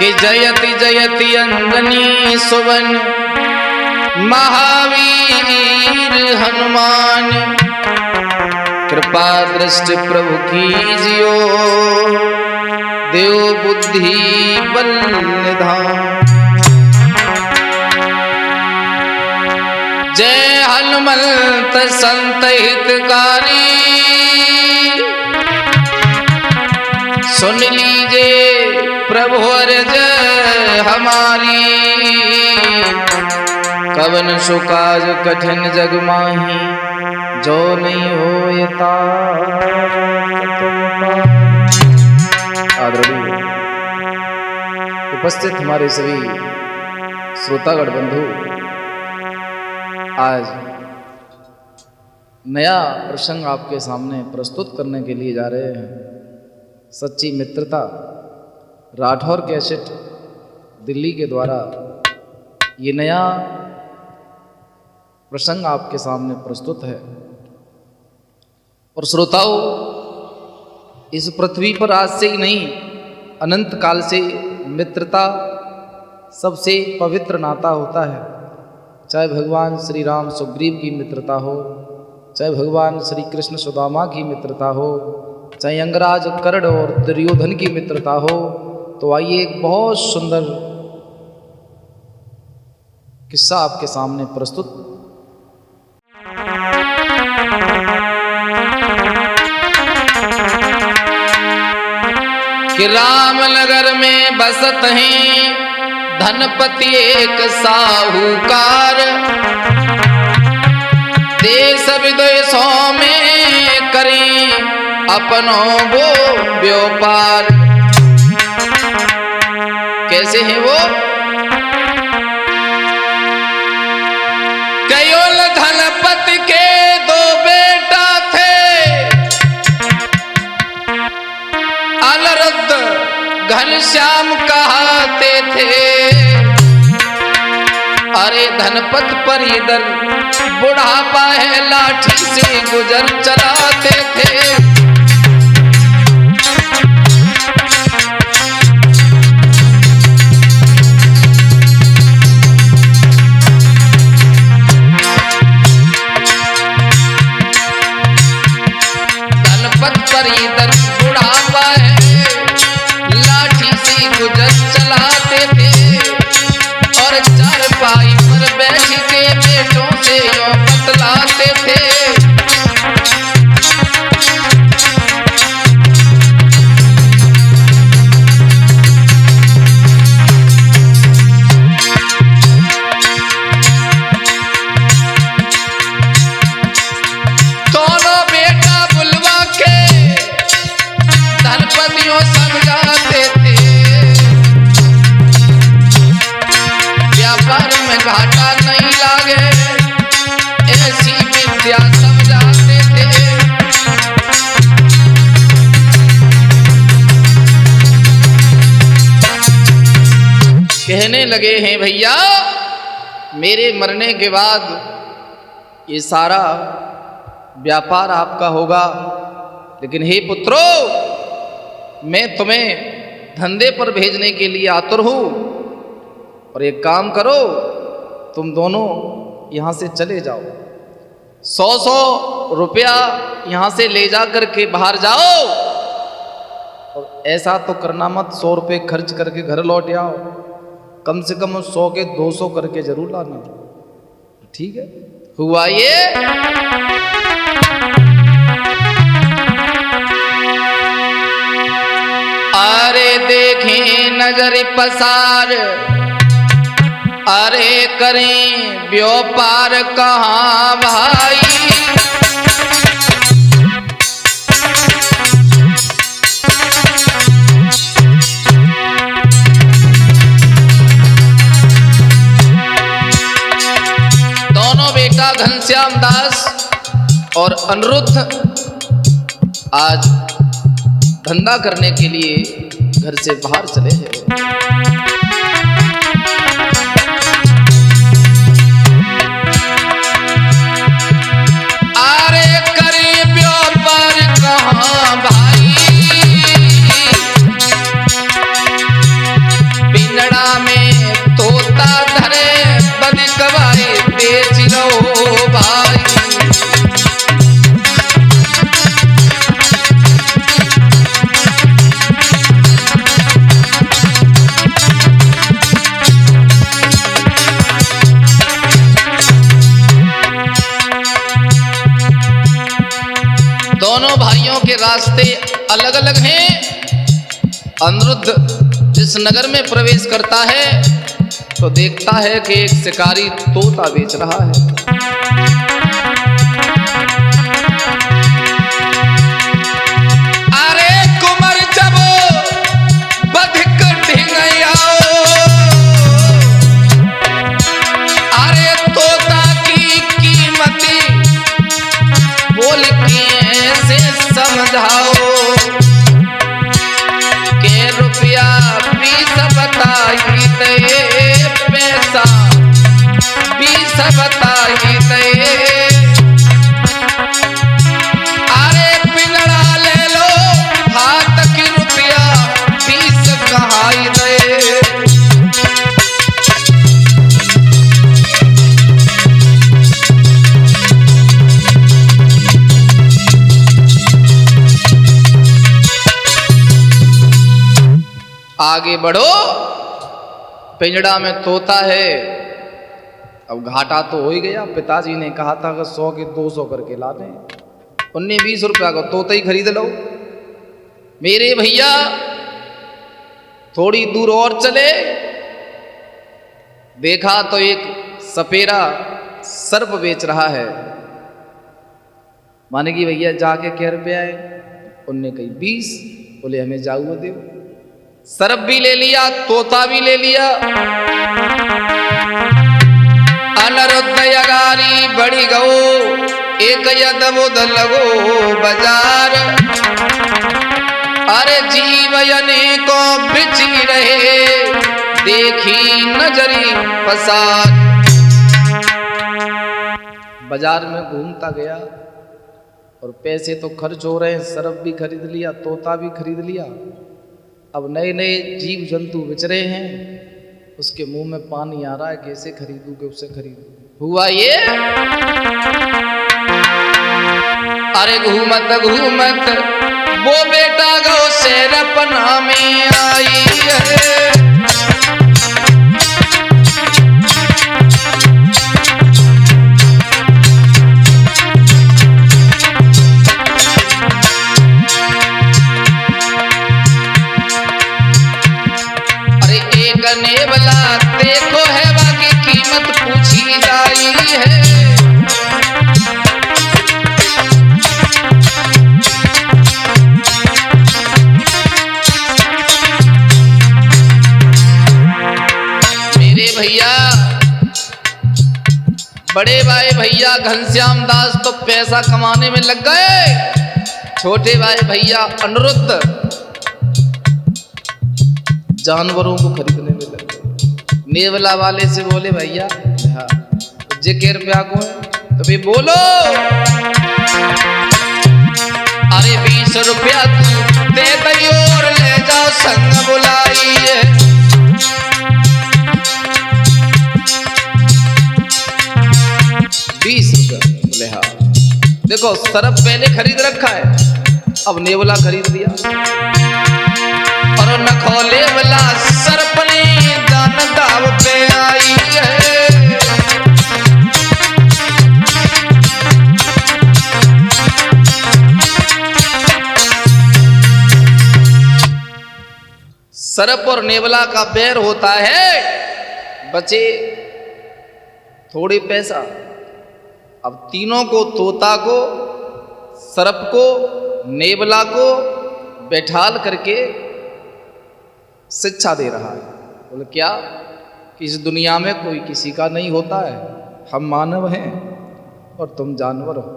कि जयति जयति अंगनी सुवन महावीर हनुमान। कृपा दृष्टि प्रभु कीजियो देव बुद्धि बल निधान। जय हनुमंत संत हितकारी सुन लीजिए प्रभु अर्ज हमारी। कवन सुकाज कठिन जग माही जो नहीं होता। आदरणीय उपस्थित हमारे सभी श्रोतागण बंधु, आज नया प्रसंग आपके सामने प्रस्तुत करने के लिए जा रहे हैं। सच्ची मित्रता राठौर कैसेट दिल्ली के द्वारा ये नया प्रसंग आपके सामने प्रस्तुत है। और श्रोताओं, इस पृथ्वी पर आज से ही नहीं, अनंत काल से मित्रता सबसे पवित्र नाता होता है। चाहे भगवान श्री राम सुग्रीव की मित्रता हो, चाहे भगवान श्री कृष्ण सुदामा की मित्रता हो, चाहे अंगराज कर्ण और दुर्योधन की मित्रता हो। तो आइए एक बहुत सुंदर किस्सा आपके सामने प्रस्तुत। कि रामनगर में बसत हैं धनपति एक साहूकार। देश विदेशों में करें अपनों वो व्यापार। कैसे हैं वो? कयोल धनपति के दो बेटा थे, अनिरुद्ध घनश्याम कहते थे। अरे धनपत पर इधर बुढ़ापा है, लाठी से गुजर चलाते थे। धनपत पर इधर बुढ़ापा है, लाठी से गुजर चलाते थे। और चारपाई पर बैठ के बेटों से यूं बतलाते थे। दोनों बेटा बुलवा के धनपतियों समझाते थे। व्यापार में घाटा नहीं लागे, ऐसी विद्या समझाते थे। कहने लगे हैं भैया, मेरे मरने के बाद ये सारा व्यापार आपका होगा, लेकिन हे पुत्रों, मैं तुम्हें धंधे पर भेजने के लिए आतुर हूं। और एक काम करो, तुम दोनों यहाँ से चले जाओ, 100 रुपया यहाँ से ले जा करके बाहर जाओ। और ऐसा तो करना मत 100 रुपये खर्च करके घर लौट आओ, कम से कम 100 के 200 करके जरूर लाना। ठीक है? हुआ ये। अरे देखें नजर पसार, अरे करें व्यापार कहाँ भाई। दोनों बेटा घनश्याम दास और अनिरुद्ध आज धंधा करने के लिए घर से बाहर चले हैं। शिकारियों के रास्ते अलग अलग हैं। अनिरुद्ध जिस नगर में प्रवेश करता है तो देखता है कि एक शिकारी तोता बेच रहा है। अरे कुमर जब बधिक ढिंगैया, अरे तोता की कीमत बोल के ऐसे समझाओ के रुपया 20 बताई दे, पैसा 20 बताई दे। अरे पिंजड़ा ले लो हाथ की रुपया 20 कहाई दे। आगे बढ़ो, पिंजड़ा में तोता है। अब घाटा तो हो ही गया। पिताजी ने कहा था कि 100 के 200 करके ला दें, उन्हें 20 रुपया का तोता ही खरीद लो। मेरे भैया थोड़ी दूर और चले, देखा तो एक सपेरा सर्प बेच रहा है। माने कि भैया जाके क्या रुपया है? उनने कही 20। बोले हमें जाऊँ दे। सर्प भी ले लिया, तोता भी ले लिया। अनिरुद्ध यगारी बड़ी गो, एक यद बुध लगो बाजार। अरे जीव यने को बिची रहे, देखी नजरी पसार। बाजार में घूमता गया और पैसे तो खर्च हो रहे हैं। सर्प भी खरीद लिया, तोता भी खरीद लिया। अब नए नए जीव जंतु बिच रहे हैं, उसके मुंह में पानी आ रहा है, कैसे खरीदूं कि उससे खरीदूं। हुआ ये, अरे घूमत घूमत वो बेटा गौ शेरपना में आई है। नेवला देखो है बाकी कीमत पूछी जाई है। मेरे भैया बड़े भाई भैया घनश्याम दास तो पैसा कमाने में लग गए। छोटे भाई भैया अनिरुद्ध जानवरों को खरीदने में लगे। नेवला वाले से बोले भैया जे के रुपया को है तो भी बोलो। अरे 20 रुपया तू दे दई और ले जाओ संग बुलाई है। 20 रुपया बोले हाँ। देखो सर्प पहले खरीद रखा है, अब नेवला खरीद दिया। और नखोले वाला सर्प ने जान दाव पे आई है। सर्प और नेवला का बैर होता है, बचे थोड़ी पैसा। अब तीनों को, तोता को, सर्प को, नेवला को बैठाल करके शिक्षा दे रहा है। बोले क्या कि इस दुनिया में कोई किसी का नहीं होता है, हम मानव हैं और तुम जानवर हो।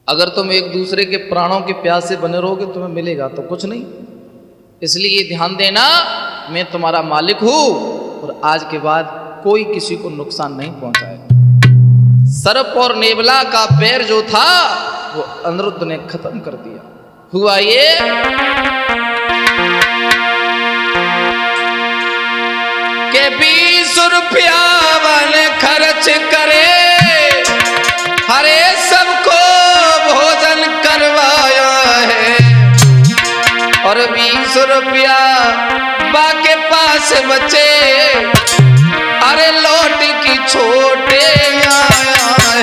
अगर तुम एक दूसरे के प्राणों के प्यासे बने रहोगे तुम्हें मिलेगा तो कुछ नहीं। इसलिए ध्यान देना, मैं तुम्हारा मालिक हूं और आज के बाद कोई किसी को नुकसान नहीं पहुंचाएगा। सर्प और नेवला का बैर जो था वो अनिरुद्ध ने खत्म कर दिया। हुआ ये, के 20 रुपया वन खर्च करे, हरे सबको भोजन करवाया है। और 20 रुपया बाके पास बचे, अरे लौट की छोटे आया है।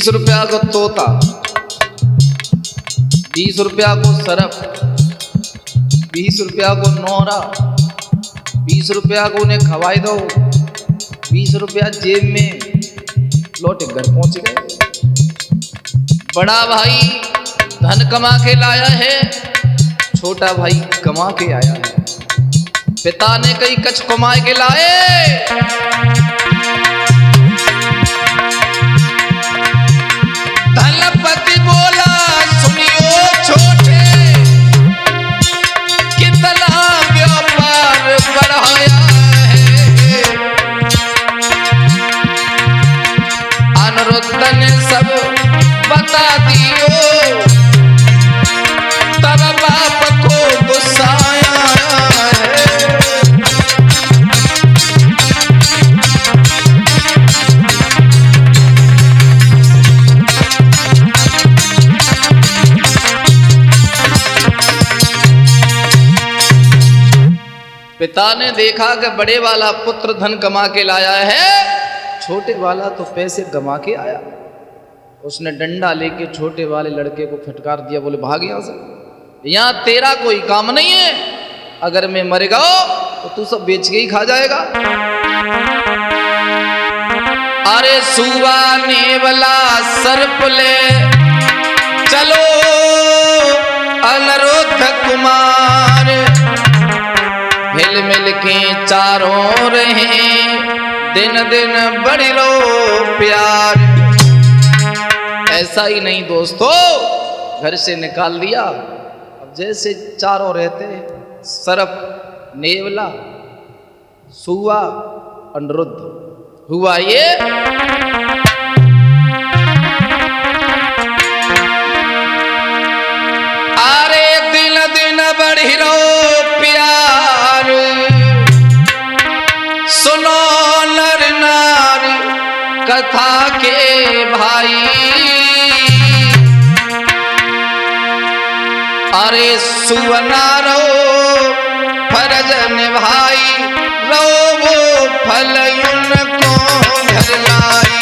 20 रुपया को तोता, 20 रुपया को सरफ, 20 रुपया को नौरा, 20 रुपया को उन्हें खवाई दो, 20 रुपया जेब में, लौटे घर पहुंच गए। बड़ा भाई धन कमा के लाया है, छोटा भाई कमा के आया है। पिता ने कई कछ कमा के लाए, धनपति बोला सुनियो छोटे, कितना व्यापार बढ़ाया है। अनिरुद्ध ने सब बता दियो, तब बाप को गुस्सा आया है। पिता ने देखा कि बड़े वाला पुत्र धन कमा के लाया है, छोटे वाला तो पैसे कमा के आया। उसने डंडा लेके छोटे वाले लड़के को फटकार दिया, बोले भाग यहां से, यहां तेरा कोई काम नहीं है, अगर मैं मर गया तो तू सब बेच के ही खा जाएगा। अरे सुवा नेवला सर्प ले चलो अनिरुद्ध कुमार, हिल मिल के चारों रहे, दिन दिन बढ़ी लो प्यार। ऐसा ही नहीं दोस्तों, घर से निकाल दिया। अब जैसे चारों रहते, सर्प, नेवला, सुआ, अनिरुद्ध, हुआ ये अरे दिन दिन बढ़ी लो प्यार, सुनो नर नारी कथा के भाई। अरे सुवनारो फर्ज निभाई, रो वो फल उनको घर लाई।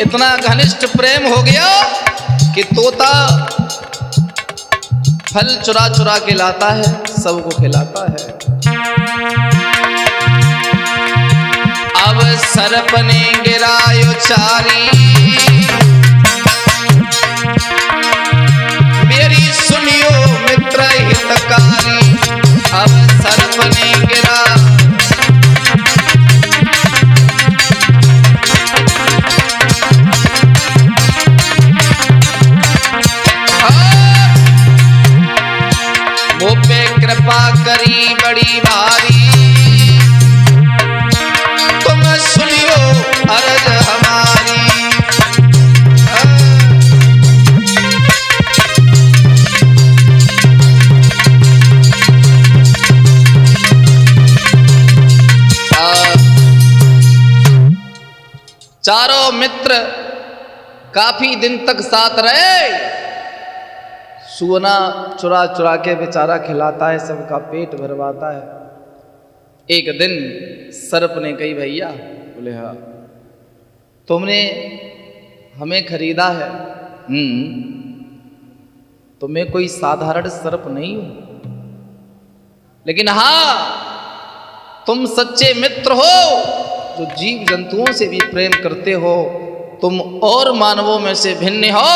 इतना घनिष्ठ प्रेम हो गया कि तोता फल चुरा चुरा के लाता है, सबको खिलाता है। अब सर्प ने गिरायो चारी, मेरी सुनियो मित्र हितकारी। अब सर्प ने गिरा कृपा करी बड़ी भारी, तुम सुनियो अर्ज हमारी। चारों मित्र काफी दिन तक साथ रहे। सुअना चुरा चुरा के बेचारा खिलाता है, सबका पेट भरवाता है। एक दिन सर्प ने कही, भैया, बोले हाँ, तुमने हमें खरीदा है, तो मैं कोई साधारण सर्प नहीं हूं, लेकिन हाँ, तुम सच्चे मित्र हो जो जीव जंतुओं से भी प्रेम करते हो, तुम और मानवों में से भिन्न हो।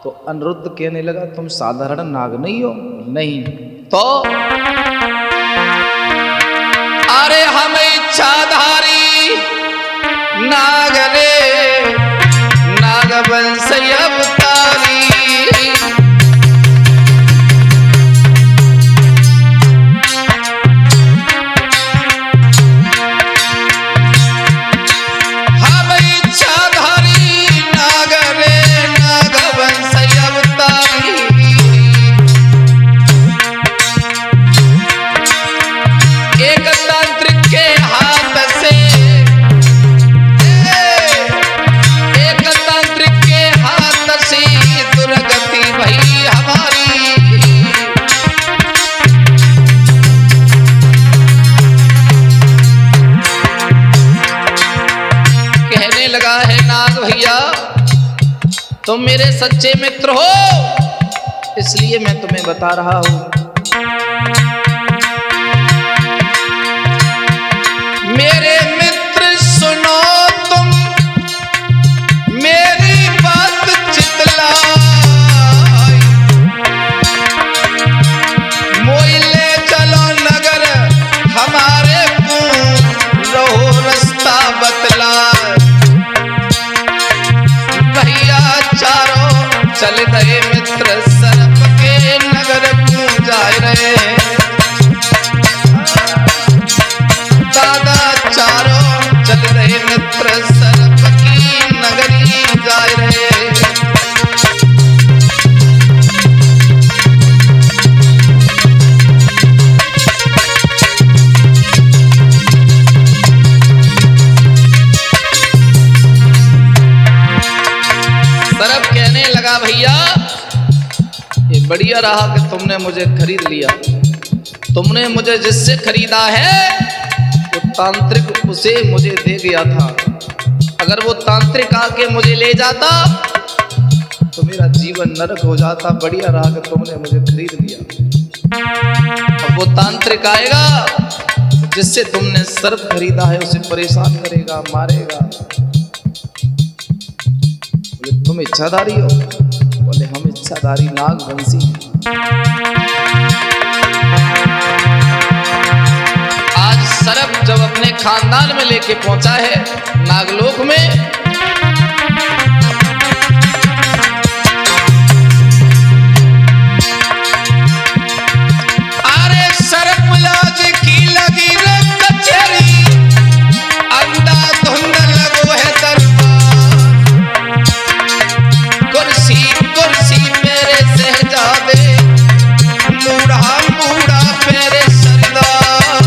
तो अनिरुद्ध कहने लगा, तुम साधारण नाग नहीं हो? नहीं। तो अरे हम इच्छाधारी नाग रे, नागवंश अवतारी। हम इच्छाधारी नाग रे, नागवंश अवतारी। एक तांत्रिक के हाथ से, एक तांत्रिक के हाथ से दुर्गति भई हमारी। कहने लगा है नाग भैया, तुम मेरे सच्चे मित्र हो, इसलिए मैं तुम्हें बता रहा हूं। मेरे मित्र सुनो तुम मेरी बात चितलाई, मोई ले चलो नगर हमारे को, रहो रास्ता बतलाए। भैया चारों चल गए मित्र सर्प के नगर को जाए रहे। दादा चारों चल रहे मित्र सर्प की नगरी जाए रहे। सर्प कहने लगा, भैया ये बढ़िया रहा कि तुमने मुझे खरीद लिया। तुमने मुझे जिससे खरीदा है वो तांत्रिक उसे मुझे दे गया था। अगर वो तांत्रिक आके मुझे ले जाता तो मेरा जीवन नरक हो जाता। बढ़िया रहा कि तुमने मुझे खरीद लिया। अब वो तांत्रिक आएगा जिससे तुमने सर्प खरीदा है, उसे परेशान करेगा, मारेगा। बोले तुम इच्छाधारी हो? बोले हम इच्छाधारी नागवंशी हैं। आज सर्प जब अपने खानदान में लेके पहुंचा है नागलोक में, अरे सर्प लाज की लगी रे कचहरी, अंधाधुंध लगो है दरबार। कुर्सी कुर्सी मेरे शहजादे, मूढ़ा मूढ़ा मेरे सरदार।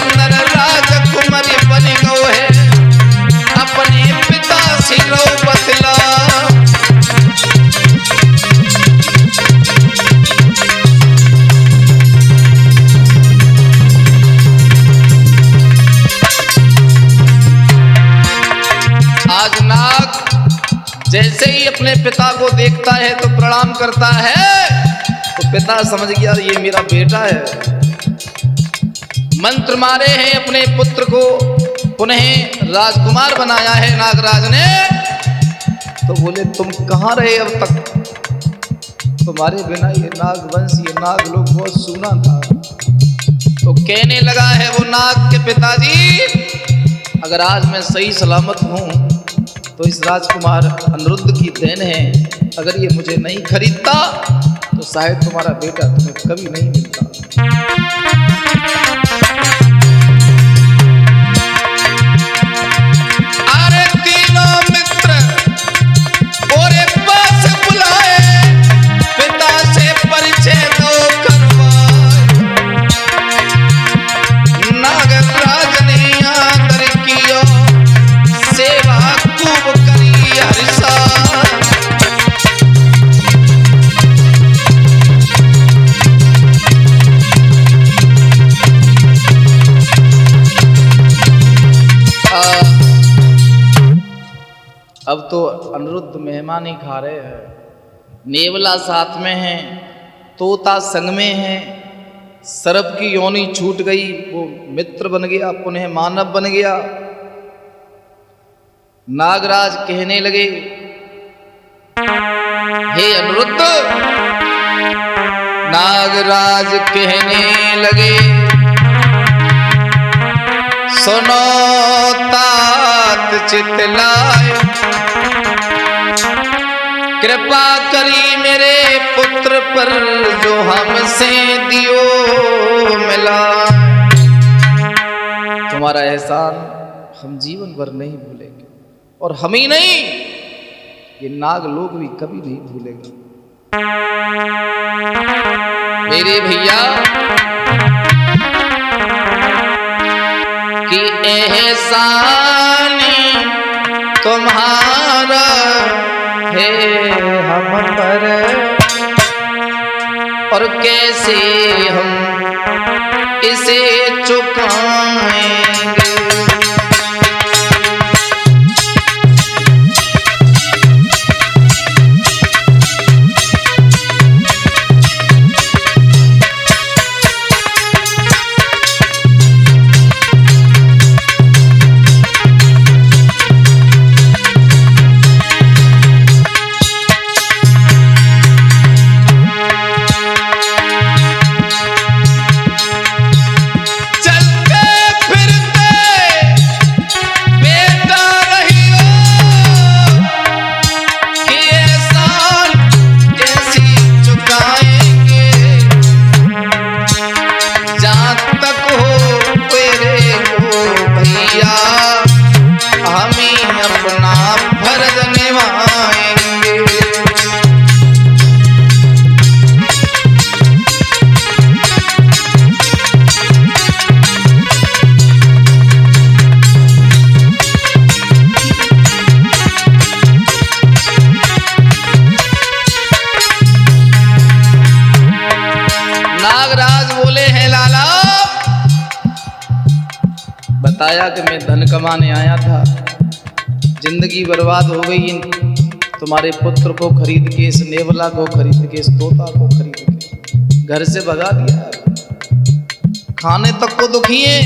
सुंदर राजकुमारी बन गो है, अपने पिता सिरो बतला। आज नाग जैसे ही अपने पिता को देखता है तो प्रणाम करता है, तो पिता समझ गया ये मेरा बेटा है। मंत्र मारे हैं अपने पुत्र को, पुनः राजकुमार बनाया है नागराज ने। तो बोले तुम कहाँ रहे अब तक, तुम्हारे बिना ये नागवंश ये नाग लोग बहुत सूना था। तो कहने लगा है वो नाग के पिताजी, अगर आज मैं सही सलामत हूँ तो इस राजकुमार अनिरुद्ध की देन है। अगर ये मुझे नहीं खरीदता तो शायद तुम्हारा बेटा तुम्हें कभी नहीं मिलता। अरे तीनों मित्र और एक पास बुलाए, पिता से परिचय दो करवाए। नागराज ने आदर किया, सेवा खूब करी हरिसा। अब तो अनिरुद्ध मेहमानी खा रहे हैं, नेवला साथ में है, तोता संग में है, सर्प की योनि छूट गई, वो मित्र बन गया, पुनः मानव बन गया। नागराज कहने लगे, हे अनिरुद्ध। नागराज कहने लगे, सुनो तात चितलाए, कृपा करी मेरे पुत्र पर जो हमसे दियो मिला। तुम्हारा एहसान हम जीवन भर नहीं भूलेंगे, और हम ही नहीं ये नाग लोग भी कभी नहीं भूलेगा। मेरे भैया कि एहसानी तुम्हारा है हम पर, और कैसे हम इसे चुकाएंगे। बताया कि मैं धन कमाने आया था, जिंदगी बर्बाद हो गई इन तुम्हारे पुत्र को खरीद के, इस नेवला को खरीद के, इस तोता को खरीद के घर से भगा दिया, खाने तक को दुखी हैं।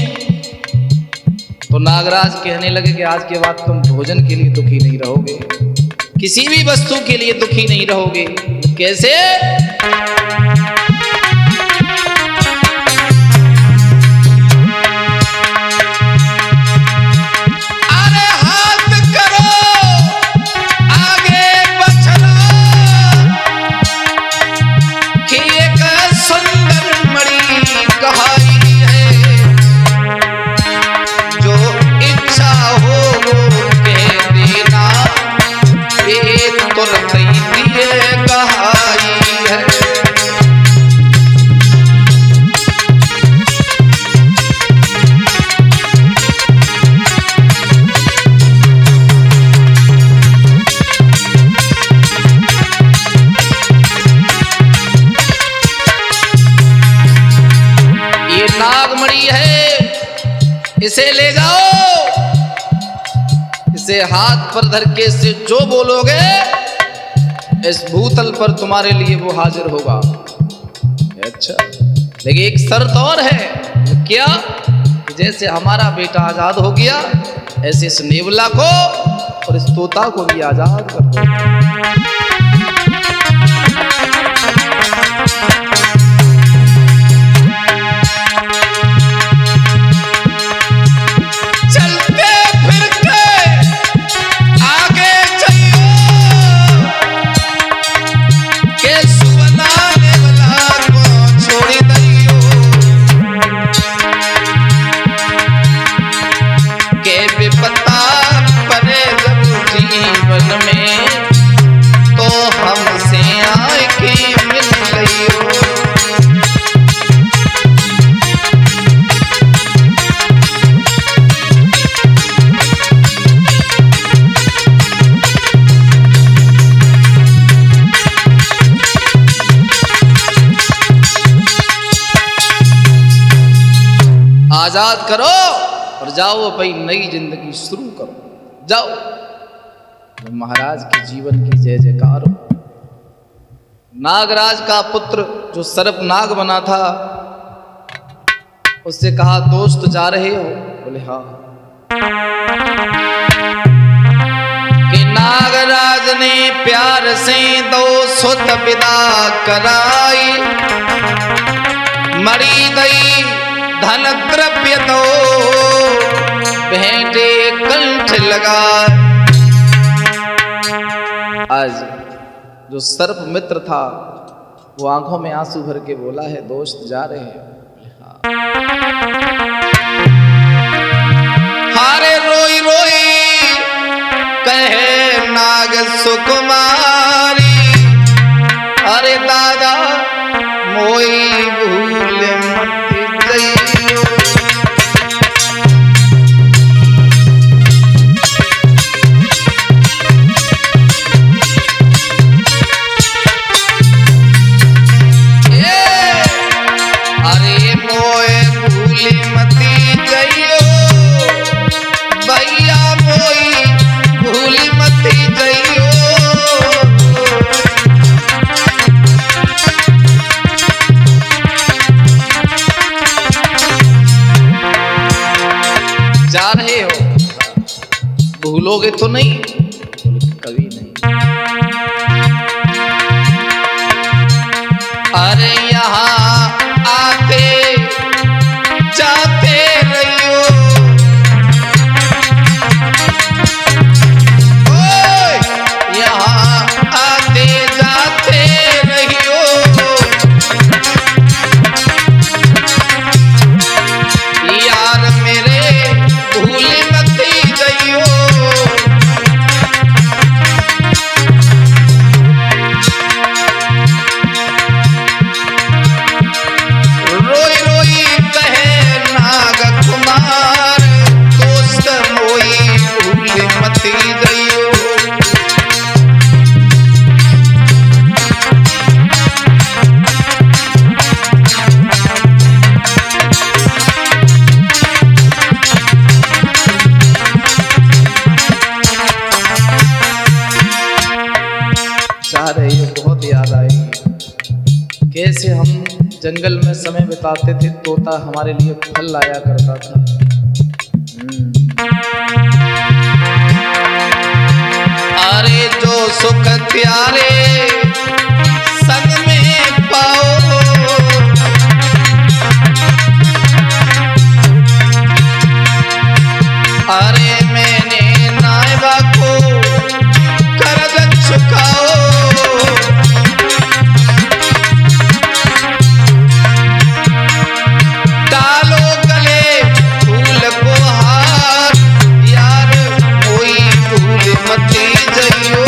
तो नागराज कहने लगे कि आज के बाद तुम भोजन के लिए दुखी नहीं रहोगे, किसी भी वस्तु के लिए दुखी नहीं रहोगे। कैसे? नागमणि है, इसे ले जाओ, इसे हाथ पर धर के से जो बोलोगे इस भूतल पर तुम्हारे लिए वो हाजिर होगा। अच्छा, लेकिन एक शर्त और है। क्या? जैसे हमारा बेटा आजाद हो गया ऐसे इस नेवला को और इस तोता को भी आजाद कर दो। चलते फिरते आगे चलियो के सुवना नेवला को छोड़ दियो के विपत्ता परे जब जीवन में तो हमसे आए के मिल गई। आजाद करो और जाओ अपनी नई जिंदगी शुरू करो। जाओ। महाराज के जीवन की जय जयकार हो। नागराज का पुत्र जो सर्प नाग बना था उससे कहा दोस्त जा रहे हो? बोले हाँ। कि नागराज ने प्यार से दो सुत विदा कराई, मरी गई धन द्रव्य दो भेंटे कंठ लगा। आज जो सर्प मित्र था वो आंखों में आंसू भर के बोला है दोस्त जा रहे हैं? हारे रोई रोई कहे नाग सुकुमारी, अरे दादा मोई भूल मत गई। अरे मोए भूल मती गईयो भैया, मोई भूल मती गईयो। जा रहे हो? भूलोगे तो नहीं? कभी नहीं। अरे यहाँ आते जाते रहियो, यहाँ आते जाते रहियो, यार मेरे भूल मती गईयो। रोई रोई कहे नाग कुमार, दोस्त मोई भूल मती गईयो। जा रही हो, बहुत याद आएगी कैसे हम जंगल में समय बिताते थे, तोता हमारे लिए फल लाया करता था। अरे जो सुख प्यारे संग में पाओ, अरे मैंने नायबा को कर्ज चुकाओ। डालो गले फूल को हार, यार कोई भूल मती गईयो।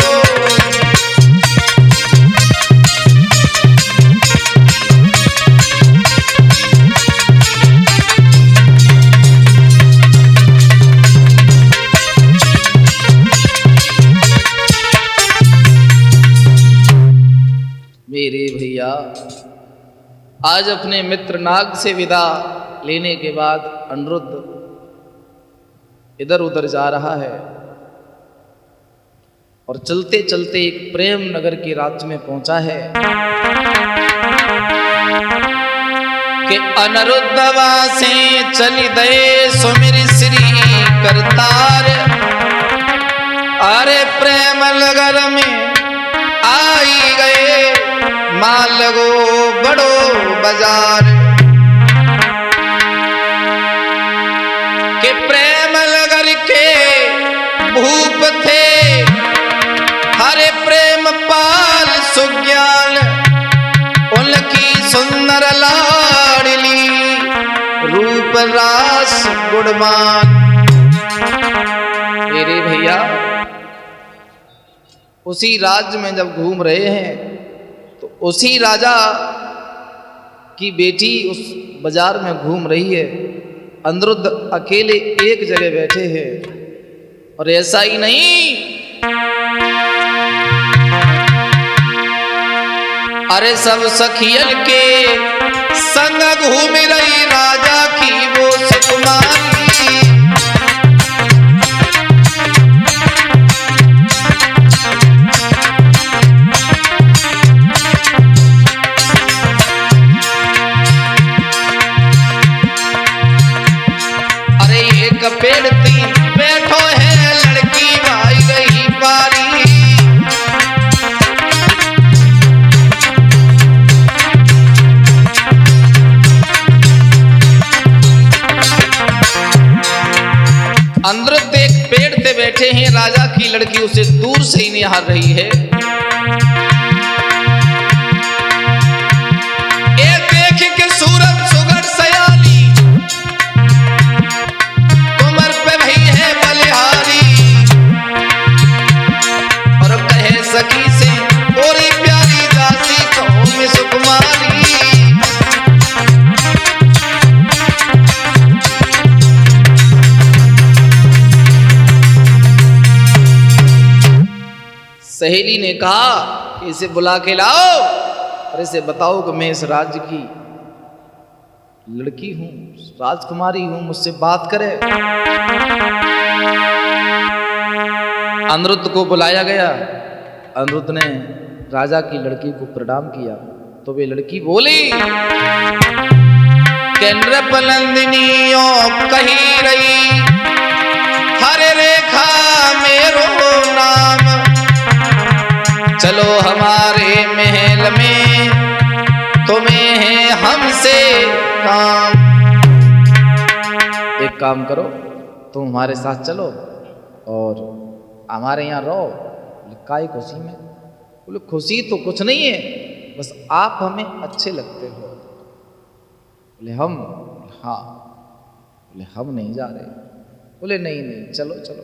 मेरे भैया आज अपने मित्र नाग से विदा लेने के बाद अनिरुद्ध इधर उधर जा रहा है और चलते चलते एक प्रेम नगर के राज्य में पहुंचा है कि अनिरुद्धवा से चली दे सुमिर श्री करतार। अरे प्रेम नगर में आई गए माल लगो बड़ो बाजार के प्रेम नगर के भूप थे हरे प्रेम पाल सुज्ञान उनकी सुंदर लाडली रूप रास गुणमान। मेरे भैया उसी राज्य में जब घूम रहे हैं तो उसी राजा की बेटी उस बाजार में घूम रही है। अनिरुद्ध अकेले एक जगह बैठे हैं और ऐसा ही नहीं, अरे सब सखियन के संग घूम रही राजा की वो सुकुमारी। पेड़ तीन बैठो है लड़की भाई गई पारी। अनिरुद्ध एक पेड़ पे बैठे हैं, राजा की लड़की उसे दूर से ही निहार रही है। एक देख के सूरत सुगढ़ सयाली सखी से गोरी प्यारी दासी कहो में सुकुमारी। सहेली ने कहा कि इसे बुला के लाओ और इसे बताओ कि मैं इस राज्य की लड़की हूं, राजकुमारी हूं, मुझसे बात करे। अनिरुद्ध को बुलाया गया। अनिरुद्ध ने राजा की लड़की को प्रणाम किया तो वे लड़की बोली कि नृपनंदिनियों कही रही हरे रेखा मेरो नाम, चलो हमारे महल में तुम्हें है हमसे काम। एक काम करो, तुम हमारे साथ चलो और हमारे यहाँ रहो। काय खुशी में? बोले खुशी तो कुछ नहीं है, बस आप हमें अच्छे लगते हो। बोले हम? हाँ। बोले हम नहीं जा रहे। बोले नहीं नहीं चलो चलो।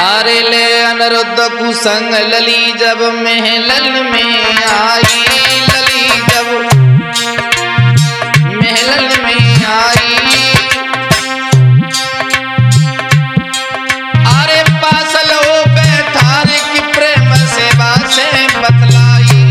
अरे ले अनिरुद्ध को संग लली जब महलन में आई, लली जब महलन में आई। अरे पास लो बैठार की प्रेम सेवा से बतलाई।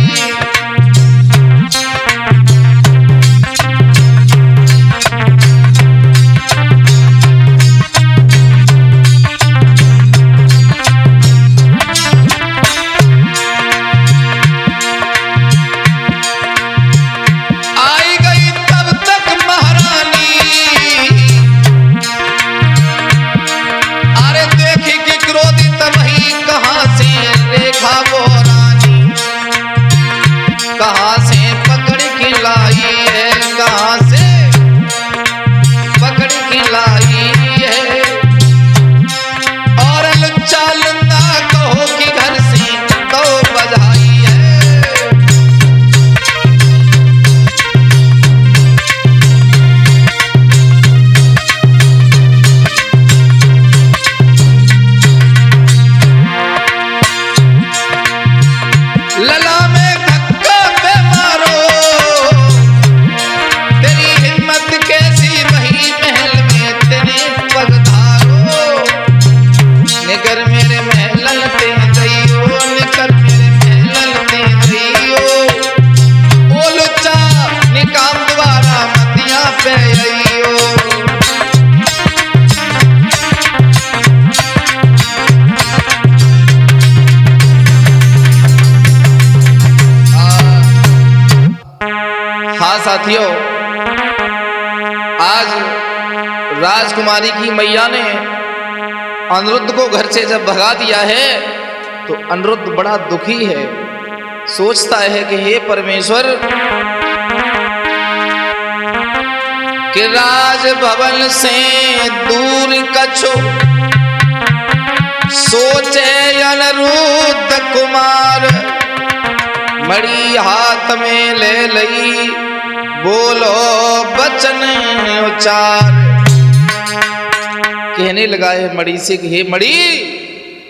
साथियों, आज राजकुमारी की मैया ने अनिरुद्ध को घर से जब भगा दिया है तो अनिरुद्ध बड़ा दुखी है। सोचता है कि हे परमेश्वर, कि राजभवन से दूर कछु सोचे अनिरुद्ध कुमार, मणि हाथ में ले लई बोलो बचन उचार। कहने लगा है मणि से कि हे मणि,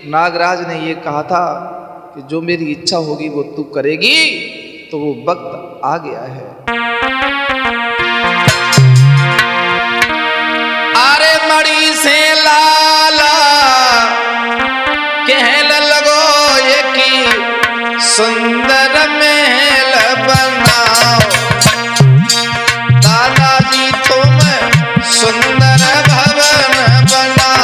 नागराज ने ये कहा था कि जो मेरी इच्छा होगी वो तू करेगी, तो वो वक्त आ गया है। अरे मणि से लाला कहने लगो ये की सुंदर महल बनाओ, दादाजी तुम सुंदर भवन बनाओ।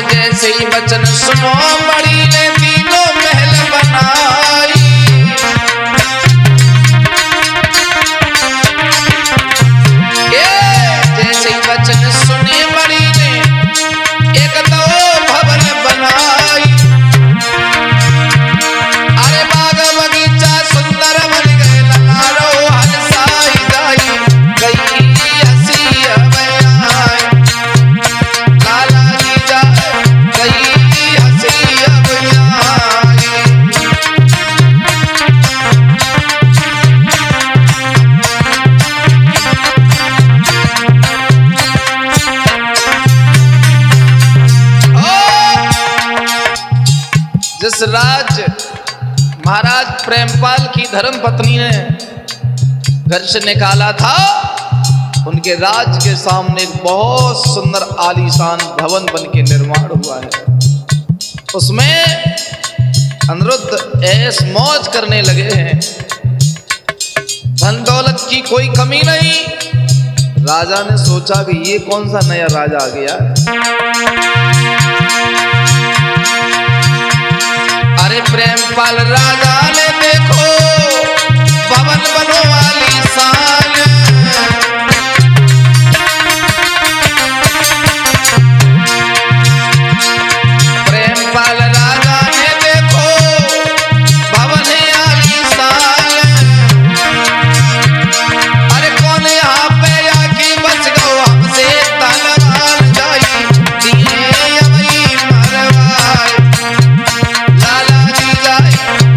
जैसे ही वचन सुनो मणि ने तीनों महल बनाई, जैसे ही वचन सुने मणि ने एक दो भवन बनाई। अरे बाग बगीचा सुंदर बन गए, ललारो हंसाई जाई गई हंसी अबयाई, लाला जी जाए जिस महाराज प्रेमपाल की धर्म पत्नी ने घर से निकाला था, उनके राज के सामने एक बहुत सुंदर आलीशान भवन बन के निर्माण हुआ है। उसमें अनिरुद्ध ऐश मौज करने लगे हैं, धन दौलत की कोई कमी नहीं। राजा ने सोचा कि ये कौन सा नया राजा आ गया। अरे प्रेमपाल राजा ने देखो भवन बनो आलीशान, प्रेमपाल राजा ने देखो भवन आलीशान। अरे कौन यहाँ पे आके बच गो हमसे तलवार जाई दिए अवई मरवाए, लाला जी जाए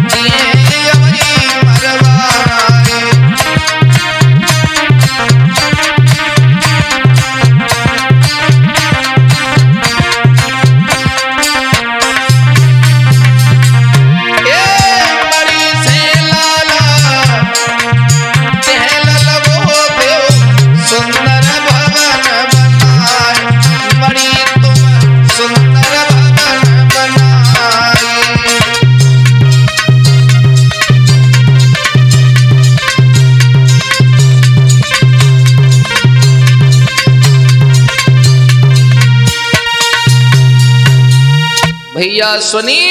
दिए अवई मरवाए। भैया सुनी,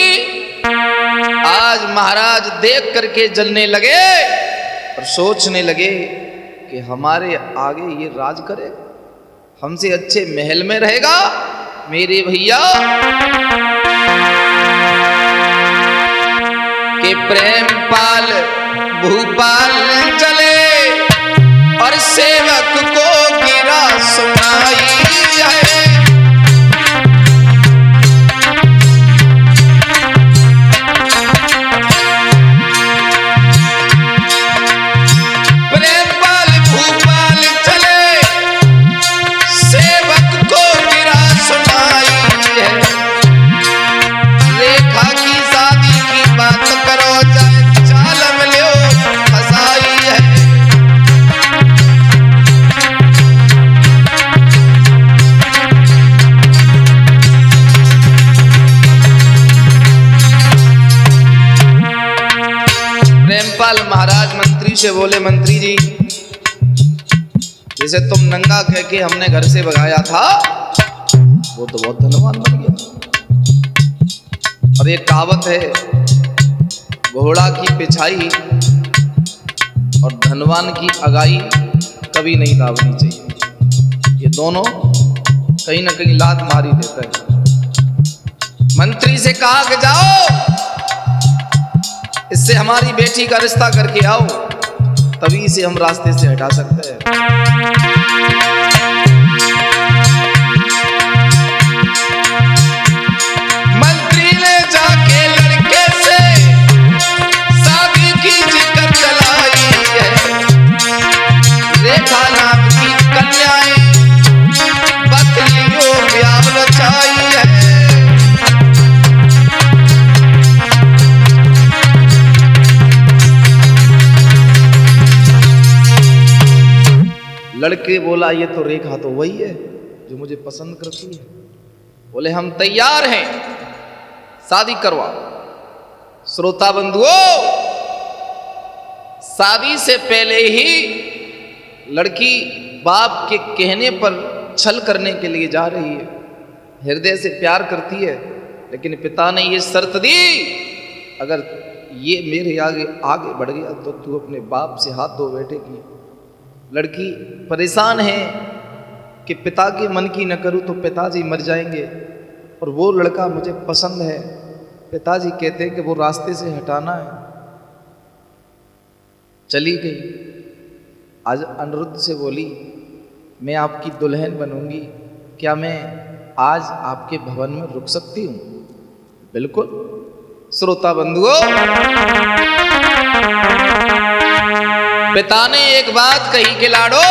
आज महाराज देख करके जलने लगे और सोचने लगे कि हमारे आगे ये राज करे, हमसे अच्छे महल में रहेगा मेरे भैया। के प्रेमपाल भूपाल चले और सेवक को गिरा सुनाई है। लेखपाल महाराज मंत्री से बोले, मंत्री जी जैसे तुम नंगा कह के हमने घर से भगाया था, वो तो बहुत धनवान बन गया। और एक कहावत है, घोड़ा की पिछाई और धनवान की अगाई कभी नहीं दावनी चाहिए। ये दोनों कहीं ना कहीं लात मारी देते हैं। मंत्री से कहा कि जाओ इससे हमारी बेटी का रिश्ता करके आओ, तभी इसे हम रास्ते से हटा सकते हैं। मंत्री ने जाके लड़के से शादी की जिक्र चलाई है। रेखा नाम की कन्याएं बकरियों ब्याह रचाई है। लड़के बोला, ये तो रेखा तो वही है जो मुझे पसंद करती है। बोले हम तैयार हैं, शादी करवाओ। श्रोता बंधुओं, शादी से पहले ही लड़की बाप के कहने पर छल करने के लिए जा रही है। हृदय से प्यार करती है, लेकिन पिता ने ये शर्त दी, अगर ये मेरे आगे बढ़ गया तो तू अपने बाप से हाथ धो बैठेगी। लड़की परेशान है कि पिता के मन की न करूं तो पिताजी मर जाएंगे, और वो लड़का मुझे पसंद है। पिताजी कहते हैं कि वो रास्ते से हटाना है। चली गई। आज अनिरुद्ध से बोली, मैं आपकी दुल्हन बनूंगी, क्या मैं आज आपके भवन में रुक सकती हूं? बिल्कुल। श्रोता बंधुओं, पिता ने एक बात कही कि लाडो,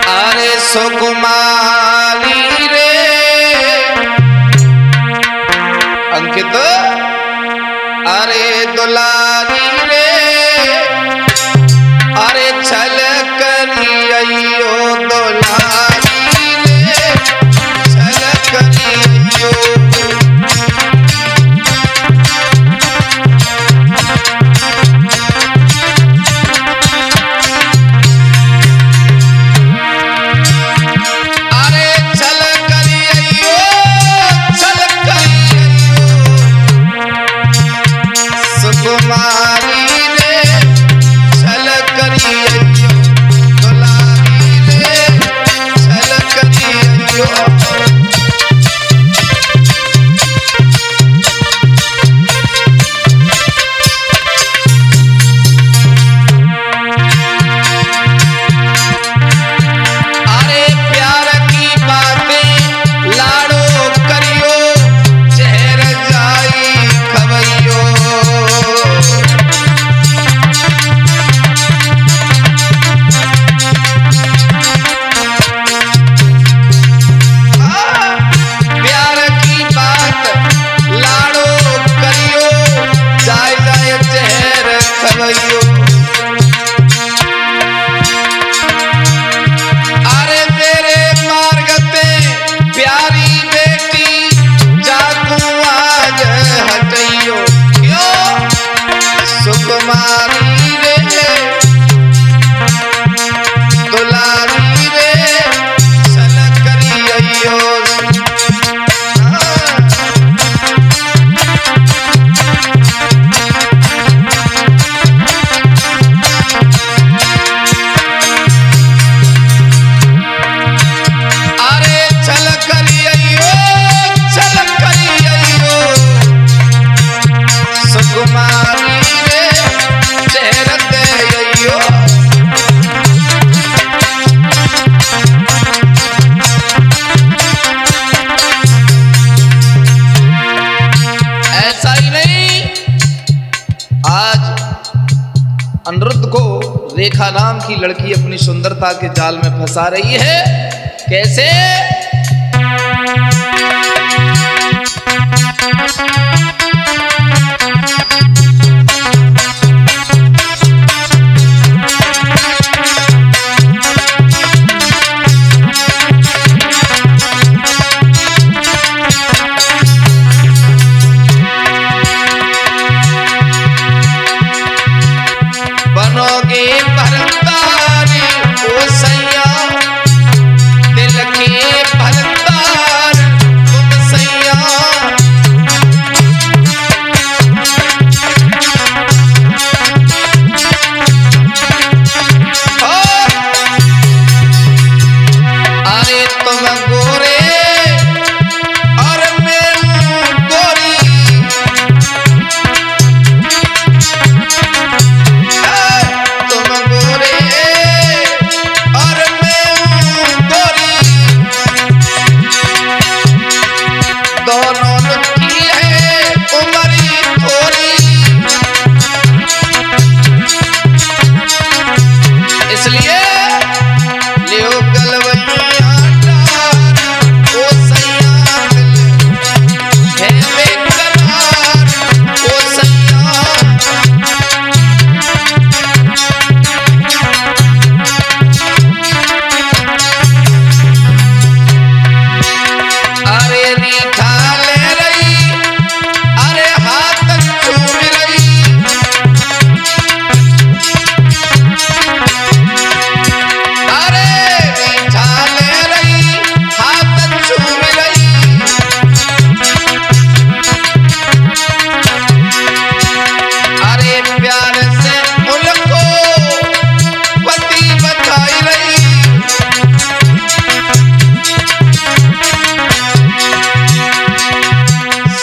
अरे सुकुमारी रे अंकित, अरे दुलारी रे, अरे छल करियो दुलारी रे, छल करियो। रेखा नाम की लड़की अपनी सुंदरता के जाल में फंसा रही है। कैसे?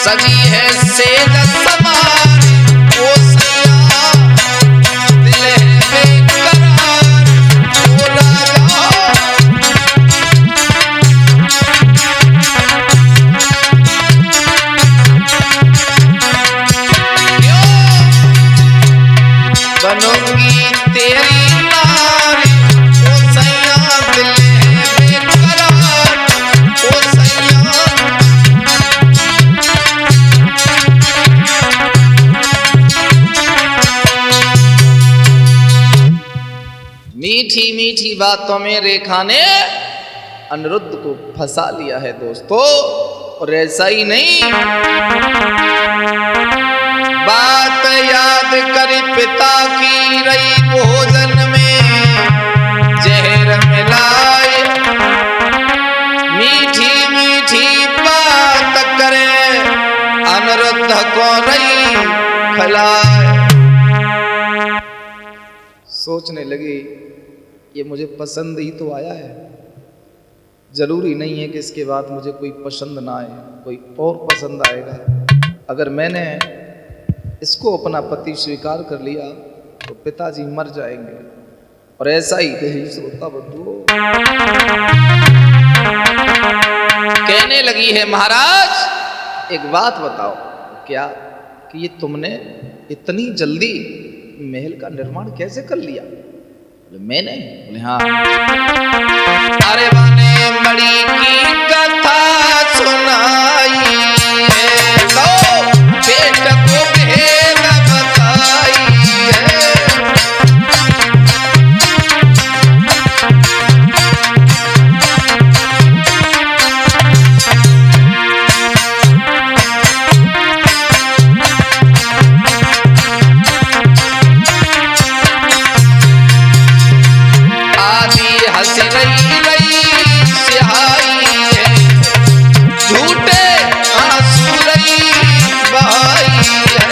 सजी है सेज समान ओ सैया दिल है बेकरार ओ राजा। बनूंगी तेरी नारी ओ सैया दिल है बेकरार ओ सैया। मीठी मीठी बातों में रेखा ने अनिरुद्ध को फंसा लिया है दोस्तों। और ऐसा ही नहीं, बात याद कर पिता की रही भोजन में जहर मिलाए, मीठी मीठी बात करे अनिरुद्ध को रही खिलाए। सोचने लगी ये मुझे पसंद ही तो आया है, जरूरी नहीं है कि इसके बाद मुझे कोई पसंद ना आए, कोई और पसंद आएगा। अगर मैंने इसको अपना पति स्वीकार कर लिया तो पिताजी मर जाएंगे। और ऐसा ही कही श्रोता बंधुओं कहने लगी है महाराज एक बात बताओ क्या कि ये तुमने इतनी जल्दी महल का निर्माण कैसे कर लिया? बोले मैंने? बोले हाँ। अरे बने मणि की कथा सुनाई है तो पेट को भेद बताई है। आदि हंस रही रही सिहाई है, झूठे आंसू रही बहाई है।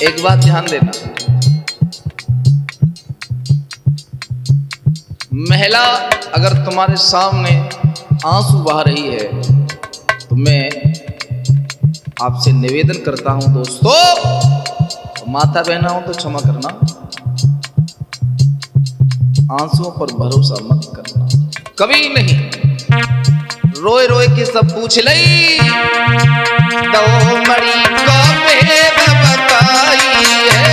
एक बात ध्यान देना, महिला अगर तुम्हारे सामने आंसू बहा रही है तो मैं आपसे निवेदन करता हूं दोस्तों, माता बहना हो तो क्षमा करना, आंसुओं पर भरोसा मत करना कभी नहीं। रोए रोए के सब पूछ लई दो मणि को भेद बताई है,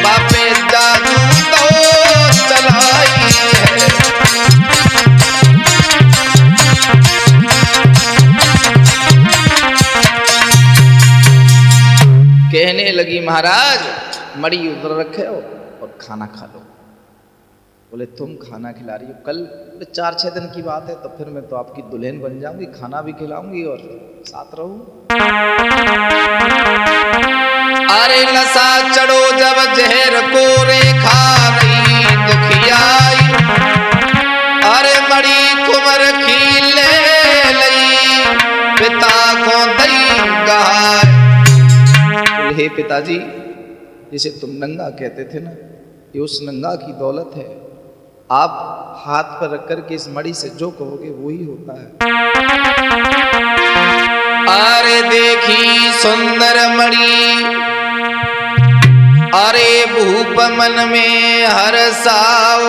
बापे जादू तो चलाई है। कहने लगी महाराज मणि उधर रखे हो और खाना खा लो। बोले तुम खाना खिला रही हो? कल 4-6 दिन की बात है तो फिर मैं तो आपकी दुल्हन बन जाऊंगी, खाना भी खिलाऊंगी और साथ रहूं। अरे नशा चढ़ो जब जहर को रेखा रही दुखियाई, अरे मणि कुंवर की ले लई पिता को दई गहाय। हे पिताजी जिसे तुम नंगा कहते थे ना, ये उस नंगा की दौलत है, आप हाथ पर रख कर के इस मणि से जो कहोगे वो ही होता है। अरे देखी सुंदर मणि अरे भूप मन में हर्षाओ,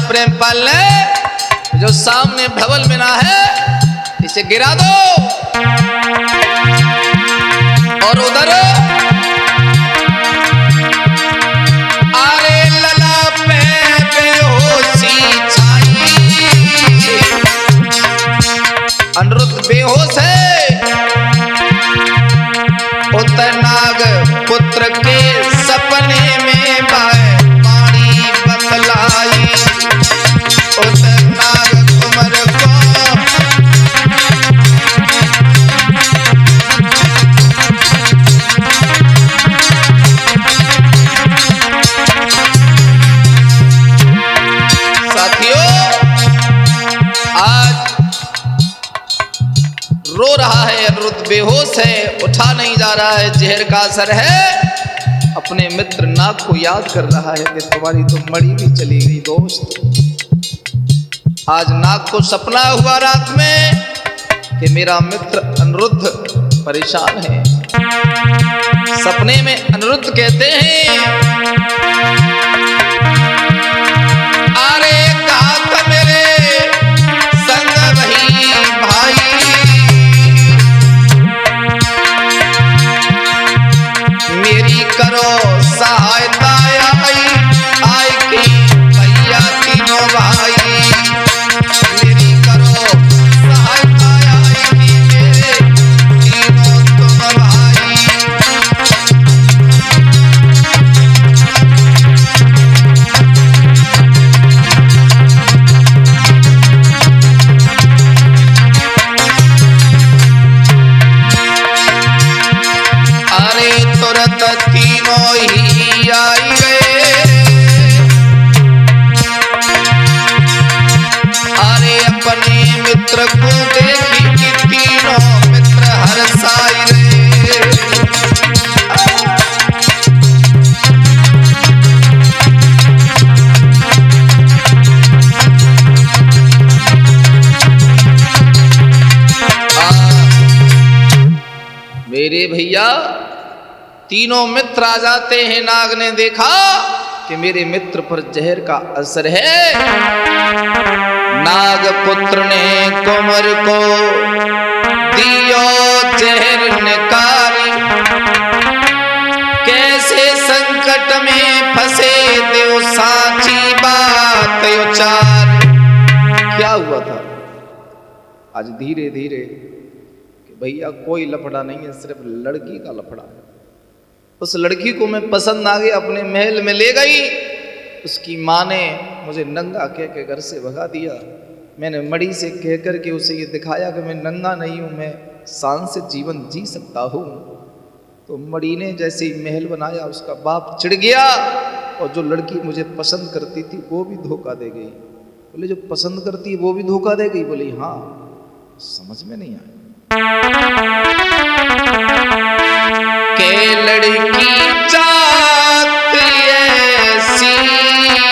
प्रेमपाल ने जो सामने धवल बना है इसे गिरा दो। और उधर आरे लला पे बेहोशी छाई, अनिरुद्ध बेहोश है। उतर नाग पुत्र के सपने में बाणी बतलाई, उतर नाग कुंवर को रो रहा है, अनिरुद्ध बेहोश है, उठा नहीं जा रहा है, जहर का असर है। अपने मित्र नाग को याद कर रहा है कि तुम्हारी तो मड़ी भी चली गई दोस्त। आज नाग को सपना हुआ रात में कि मेरा मित्र अनिरुद्ध परेशान है। सपने में अनिरुद्ध कहते हैं, अरे कहा था मेरे संग वही भाई, मेरी करो सहायता आई कि भैया तीनों भाई, मेरी करो सहायता आई कि मेरे तीनों तुम भाई। अरे तुरंत तीनों ही आई गए, अरे अपने मित्र को देखी कि तीनों मित्र हर्षाई रहे। मेरे भैया तीनों मित्र आ जाते हैं। नाग ने देखा कि मेरे मित्र पर जहर का असर है। नाग पुत्र ने कुंवर को दियो जहर निकारी, कैसे संकट में फंसे देव साची बात उचार। क्या हुआ था आज धीरे धीरे कि भैया कोई लफड़ा नहीं है, सिर्फ लड़की का लफड़ा है। उस लड़की को मैं पसंद आ गई, अपने महल में ले गई। उसकी माँ ने मुझे नंगा कह के घर से भगा दिया। मैंने मड़ी से कह कर के उसे ये दिखाया कि मैं नंगा नहीं हूँ, मैं शान से जीवन जी सकता हूँ। तो मड़ी ने जैसे ही महल बनाया, उसका बाप चिढ़ गया और जो लड़की मुझे पसंद करती थी वो भी धोखा दे गई। बोले जो पसंद करती है वो भी धोखा दे गई? बोली हाँ। समझ में नहीं आया के लड़की जात ऐसी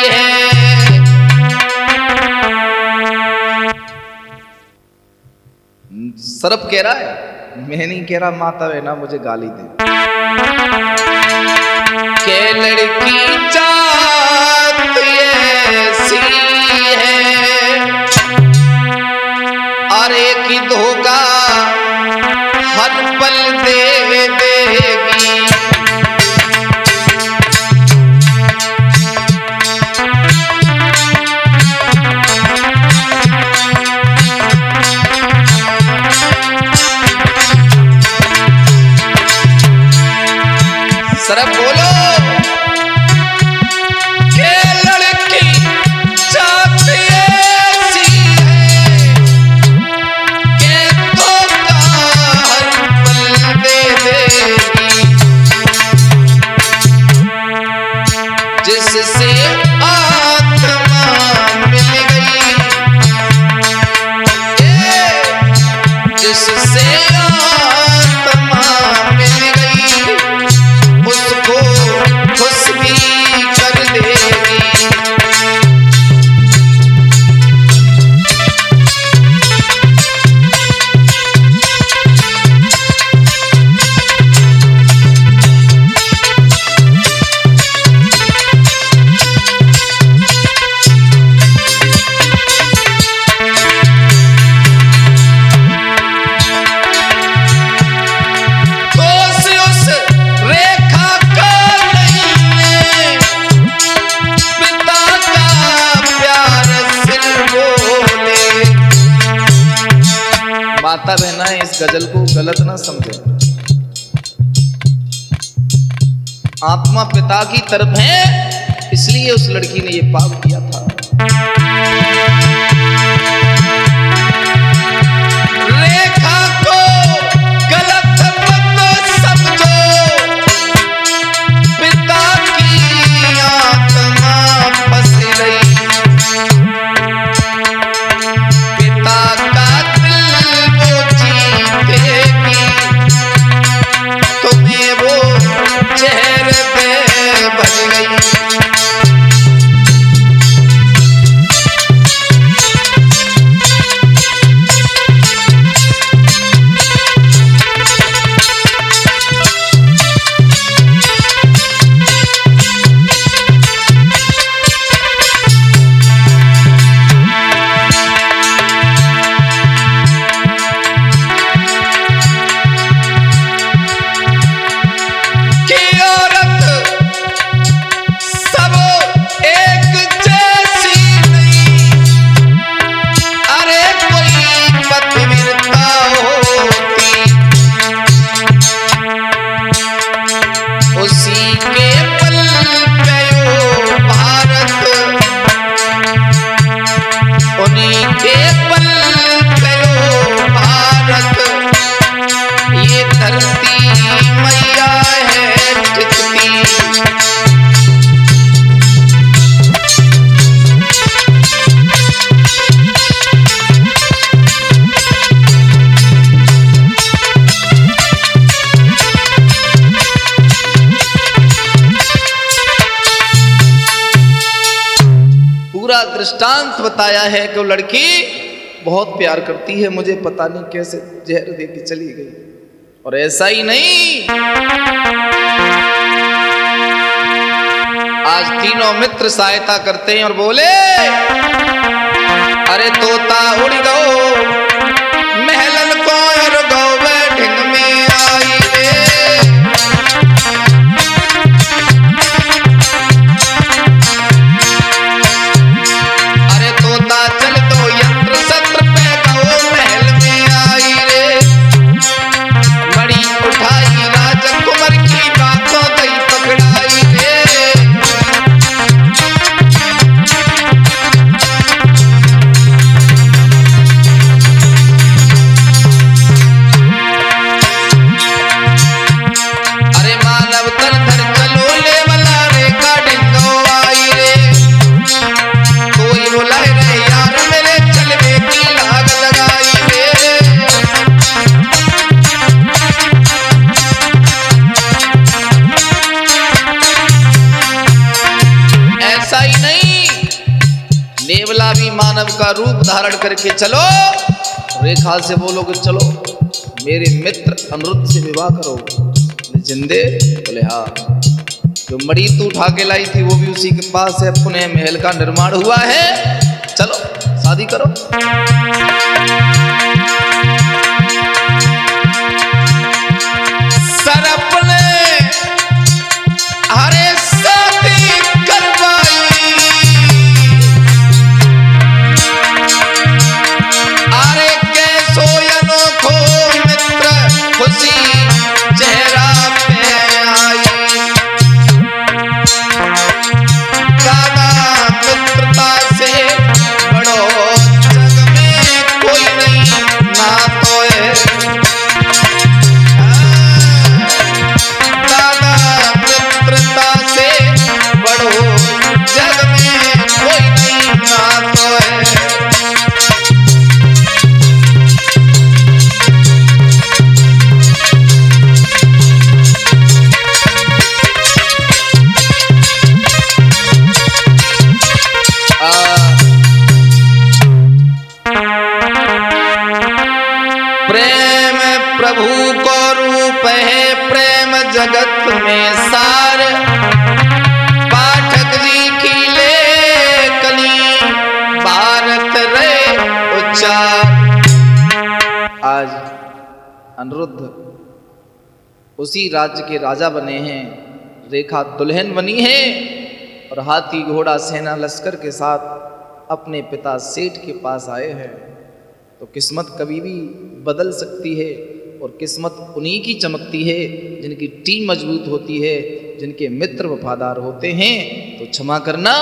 है। सरप कह रहा है, मैं नहीं कह रहा, माता बहना मुझे गाली दे। के लड़की जात ऐसी है, अरे की धोखा हर पल दे देगी। सरब बोलो के लड़की जात ऐसी है, के धोखा हर पल दे देगी। जिससे आत्मा मिल गई, जिससे आत्मा मिल गई, उसको माता बहना इस गजल को गलत ना समझे। आत्मा पिता की तरफ है, इसलिए उस लड़की ने ये पाप किया था। रेखा को गलत मत समझो, पिता की आत्मा फंस गई, पिता का दिल वो जीतेगी, तुम्हें वो जहर दे बज गई। दृष्टांत बताया है कि वो लड़की बहुत प्यार करती है, मुझे पता नहीं कैसे जहर दे के चली गई। और ऐसा ही नहीं, आज तीनों मित्र सहायता करते हैं और बोले, अरे तोता उड़ गो महलन को और गो ढिंग में आई रे। मानव का रूप धारण करके चलो, रेखा से बोलो कि चलो मेरे मित्र अनिरुद्ध से विवाह करो। जिंदे बोले हाँ। जो मड़ी तू उठा के लाई थी वो भी उसी के पास है, पुनः महल का निर्माण हुआ है, चलो शादी करो। प्रभु को रूप है प्रेम जगत में सार, पाठक जी की लेखनी भारत रे उच्चार। आज अनिरुद्ध उसी राज्य के राजा बने हैं, रेखा दुल्हन बनी है और हाथी घोड़ा सेना लश्कर के साथ अपने पिता सेठ के पास आए हैं। तो किस्मत कभी भी बदल सकती है, और किस्मत उन्हीं की चमकती है जिनकी टीम मजबूत होती है, जिनके मित्र वफादार होते हैं। तो क्षमा करना,